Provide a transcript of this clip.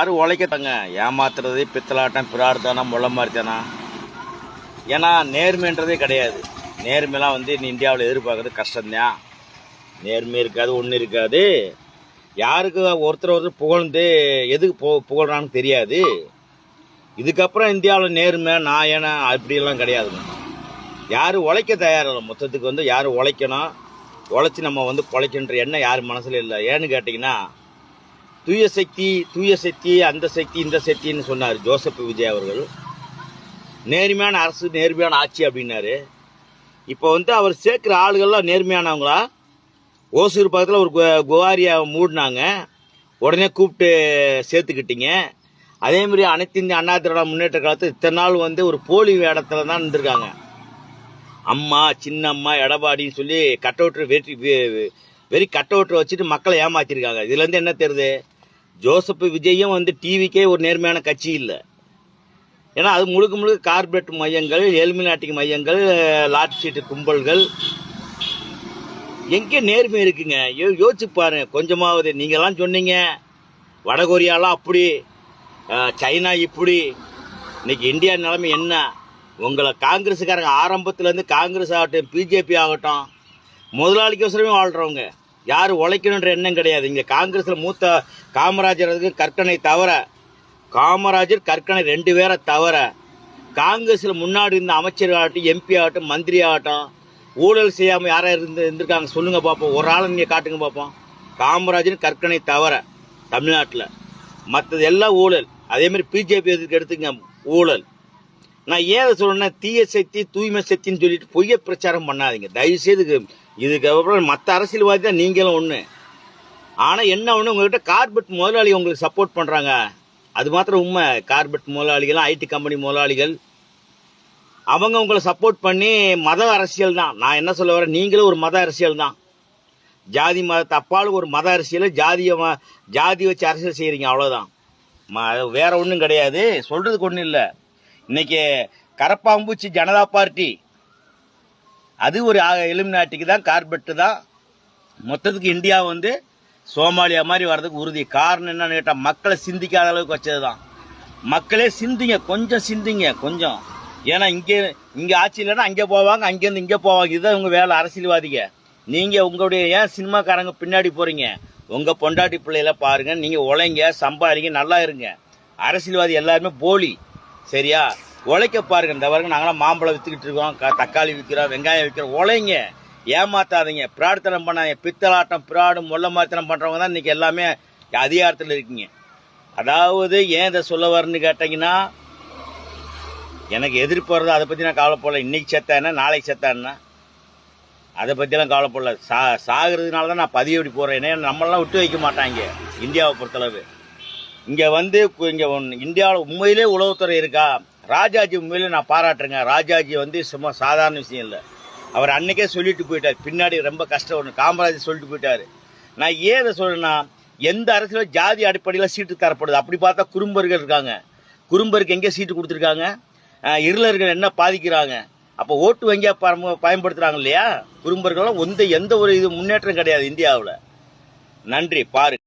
யாரும் உழைக்கத்தாங்க ஏமாத்துறது பித்தலாட்டம் பிரார்த்தனம் முள்ள மாதிரித்தானா. ஏன்னா நேர்மைன்றதே கிடையாது. நேர்மையெல்லாம் இந்தியாவில் எதிர்பார்க்கறது கஷ்டம்தான். நேர்மை இருக்காது, ஒன்றும் இருக்காது. யாருக்கு ஒருத்தர் புகழ்ந்து எதுக்கு புகழ்றான்னு தெரியாது. இதுக்கப்புறம் இந்தியாவில் நேர்மை நாயன அப்படியெல்லாம் கிடையாதுங்க. யாரும் உழைக்க தயாரில்லை. மொத்தத்துக்கு யாரும் உழைக்கணும், உழைச்சி நம்ம பொழைக்கின்ற எண்ணம் யார் மனசில் இல்லை. ஏன்னு கேட்டிங்கன்னா, தூய சக்தி அந்த சக்தி இந்த சக்தின்னு சொன்னார் ஜோசப் விஜய் அவர்கள். நேர்மையான அரசு நேர்மையான ஆட்சி அப்படின்னாரு. இப்போ அவர் சேர்க்கிற ஆளுகள்லாம் நேர்மையானவங்களா? ஓசூர் பக்கத்தில் ஒரு குவாரியை மூடினாங்க, உடனே கூப்பிட்டு சேர்த்துக்கிட்டீங்க. அதே மாதிரி அனைத்து இந்திய அண்ணா திராவிட முன்னேற்ற காலத்தில் இத்தனை நாள் ஒரு போலி வேடத்தில் தான் இருந்திருக்காங்க. அம்மா சின்னம்மா எடப்பாடின்னு சொல்லி கட்டவுட்ரு வெறி கட்டவுட்ரு வச்சுட்டு மக்களை ஏமாத்திருக்காங்க. இதுலேருந்து என்ன தெரியுது? ஜோசப் விஜயும் டிவிக்கே ஒரு நேர்மையான கட்சி இல்லை. ஏன்னா அது முழுக்க கார்பரேட் மையங்கள், எலுமினாட்டிக் மையங்கள், லாட் சீட்டு கும்பல்கள். எங்கே நேர்மை இருக்குங்க? யோசிச்சு பாருங்க கொஞ்சமாவது. நீங்கெல்லாம் சொன்னீங்க வடகொரியாலாம் அப்படி, சைனா இப்படி. இன்னைக்கு இந்தியா நிலைமை என்ன? உங்களை காங்கிரஸுக்காரங்க ஆரம்பத்துலேருந்து காங்கிரஸ் ஆகட்டும் பிஜேபி ஆகட்டும் முதலாளிக்கோசரமே வாழ்கிறவங்க. யாரும் உழைக்கணுன்ற எண்ணம் கிடையாது. இங்கே காங்கிரஸில் மூத்த காமராஜர் கற்கனை தவிர, காமராஜர் கற்கனை 2 பேரை தவிர காங்கிரஸில் முன்னாடி இருந்த அமைச்சர் ஆகட்டும் எம்பி ஆகட்டும் மந்திரி ஆகட்டும் ஊழல் செய்யாமல் யாராவது இருந்திருக்காங்க சொல்லுங்க பார்ப்போம். ஒரு ஆளை நீங்கள் காட்டுங்க பார்ப்போம். காமராஜர் கற்கனை தவிர தமிழ்நாட்டில் மற்றது எல்லாம் ஊழல். அதேமாதிரி பிஜேபி எடுத்துங்க ஊழல். நான் ஏன் சொல்றேன்னா, தீய சக்தி தூய்மை சக்தின்னு சொல்லிட்டு பொய்ய பிரச்சாரம் பண்ணாதீங்க தயவுசெய்து. இதுக்கப்புறம் மற்ற அரசியல்வாதி தான் நீங்களும் ஒன்று. ஆனால் என்ன ஒன்று, உங்ககிட்ட கார்பரேட் முதலாளி உங்களுக்கு சப்போர்ட் பண்ணுறாங்க. அது மாத்திரம் உண்மை. கார்பரேட் முதலாளிகள், ஐடி கம்பெனி முதலாளிகள் அவங்க உங்களை சப்போர்ட் பண்ணி மத அரசியல் தான். நான் என்ன சொல்ல வரேன், நீங்களும் ஒரு மத அரசியல் தான். ஜாதி மதத்தை அப்பாலும் ஒரு மத அரசியல், ஜாதி வச்சு அரசியல் செய்கிறீங்க, அவ்வளோதான். வேற ஒன்றும் கிடையாது. சொல்றதுக்கு ஒன்றும் இல்லை. இன்னைக்கு கரப்பாம்பூச்சி ஜனதா பார்ட்டி அது ஒரு எலுமினாட்டிக்கு தான், கார்பெட்டு தான். மொத்தத்துக்கு இந்தியா சோமாலியா மாதிரி வர்றதுக்கு உறுதி. காரணம் என்னன்னு கேட்டால், மக்களை சிந்திக்காத அளவுக்கு வச்சது தான். மக்களே சிந்திங்க, கொஞ்சம் சிந்திங்க கொஞ்சம். ஏன்னா இங்கே ஆட்சி இல்லைன்னா அங்கே போவாங்க, அங்கேருந்து இங்கே போவாங்க. இதுதான் உங்கள் வேலை அரசியல்வாதிங்க. நீங்கள் உங்களுடைய ஏன் சினிமாக்காரங்க பின்னாடி போகிறீங்க? உங்கள் பொண்டாட்டி பிள்ளைகளை பாருங்க, நீங்கள் உழைங்க, சம்பாதிங்க, நல்லா இருங்க. அரசியல்வாதி எல்லாருமே போலி. சரியா? உழைக்க பாருங்க. இந்த வரைக்கும் நாங்களாம் மாம்பழம் வித்துக்கிட்டு இருக்கோம், தக்காளி விற்கிறோம், வெங்காயம் விற்கிறோம். உழைங்க, ஏமாத்தாதீங்க, பிரார்த்தனம் பண்ணாதீங்க. பித்தலாட்டம் பிராடு மொல்ல மாதிரித்தனம் பண்றவங்க தான் இன்னைக்கு எல்லாமே அதிகாரத்தில் இருக்கீங்க. அதாவது ஏன் இதை சொல்ல வரேன்னு கேட்டீங்கன்னா, எனக்கு எதிர்ப்பு வருது, அதை பற்றி நான் கவலைப்படல. இன்னைக்கு செத்தானா நாளைக்கு செத்தானா அதை பற்றிலாம் கவலைப்படல. சாகிறதுனால தான் நான் பதிவு எப்படி போகிறேன். ஏன்னா நம்மளாம் விட்டு வைக்க மாட்டாங்க இந்தியாவை பொறுத்தளவு. இங்கே இங்கே இந்தியாவில் உண்மையிலே உளவுத்துறை இருக்கா? ராஜாஜி உண்மையிலே நான் பாராட்டுறேங்க. ராஜாஜி சும்மா சாதாரண விஷயம் இல்லை. அவர் அன்னைக்கே சொல்லிட்டு போயிட்டார். பின்னாடி ரொம்ப கஷ்டம் ஒன்று காமராஜர் சொல்லிட்டு போயிட்டாரு. நான் ஏன் இதை சொல்றேன்னா, எந்த அரசியலும் ஜாதி அடிப்படையில் சீட்டு தரப்படுது. அப்படி பார்த்தா குறும்பர்கள் இருக்காங்க. குறும்பருக்கு எங்கே சீட்டு கொடுத்துருக்காங்க? இருளர்கள் என்ன பாதிக்கிறாங்க? அப்போ ஓட்டு வங்கியா பயன்படுத்துறாங்க இல்லையா? குறும்பர்களும் எந்த ஒரு முன்னேற்றம் கிடையாது இந்தியாவில். நன்றி. பாருங்க.